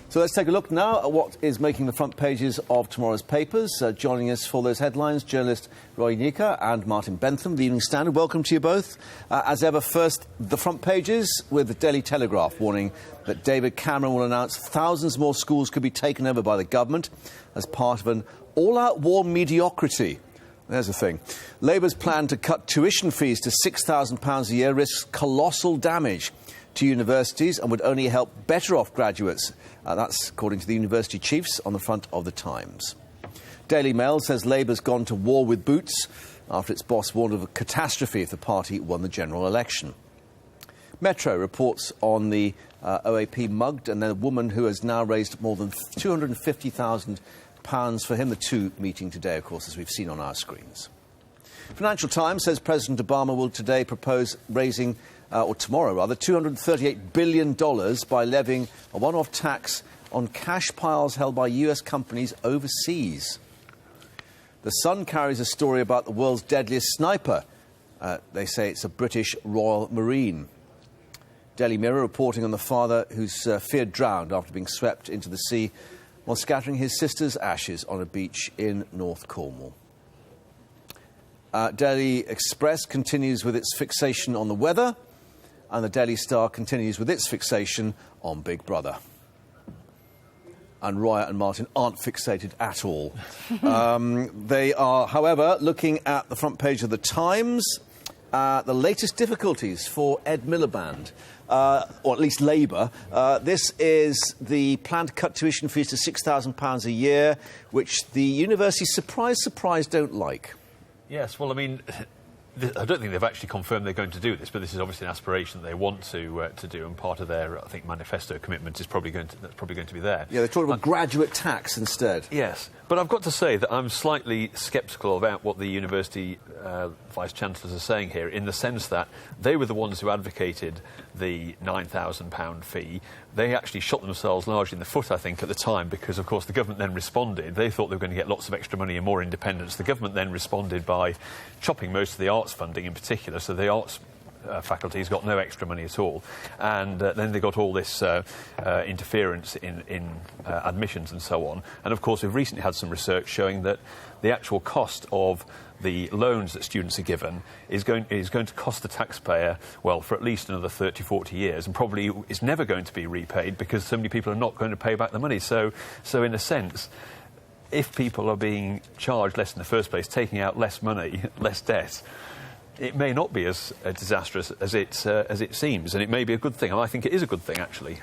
So let's take a look now at what is making the front pages of tomorrow's papers. Joining us for those headlines, journalist Roy Nika and Martin Bentham, the Evening Standard. Welcome to you both. As ever, first, the front pages with the Daily Telegraph warning that David Cameron will announce thousands more schools could be taken over by the government as part of an all-out war on mediocrity. There's the thing. Labour's plan to cut tuition fees to £6,000 a year risks colossal damage to universities and would only help better-off graduates. That's according to the university chiefs on the front of the Times. Daily Mail says Labour's gone to war with Boots after its boss warned of a catastrophe if the party won the general election. Metro reports on the OAP mugged and then a woman who has now raised more than £250,000 for him. The two meeting today, of course, as we've seen on our screens. Financial Times says President Obama will today propose raising or tomorrow rather, $238 billion by levying a one-off tax on cash piles held by US companies overseas. The Sun carries a story about the world's deadliest sniper. They say it's a British Royal Marine. Daily Mirror reporting on the father who's feared drowned after being swept into the sea while scattering his sister's ashes on a beach in North Cornwall. Daily Express continues with its fixation on the weather, and the Daily Star continues with its fixation on Big Brother. And Roy and Martin aren't fixated at all. They are, however, looking at the front page of the Times, the latest difficulties for Ed Miliband, or at least Labour. This is the plan to cut tuition fees to £6,000 a year, which the universities, surprise, don't like. Yes, well, I mean, I don't think they've actually confirmed they're going to do this, but this is obviously an aspiration that they want to do, and part of their, I think, manifesto commitment is probably going to be there. Yeah, they're talking about graduate tax instead. Yes, but I've got to say that I'm slightly sceptical about what the university vice-chancellors are saying here, in the sense that they were the ones who advocated the £9,000 fee. They actually shot themselves largely in the foot, I think, at the time, because, of course, the government then responded. They thought they were going to get lots of extra money and more independence. The government then responded by chopping most of the arts funding in particular, so the arts faculties got no extra money at all. And then they got all this interference in admissions and so on. And, of course, we've recently had some research showing that the actual cost of the loans that students are given is going to cost the taxpayer, well, for at least another 30, 40 years, and probably is never going to be repaid because so many people are not going to pay back the money. So in a sense, if people are being charged less in the first place, taking out less money, less debt, it may not be as disastrous as it seems, and it may be a good thing. And I think it is a good thing, actually.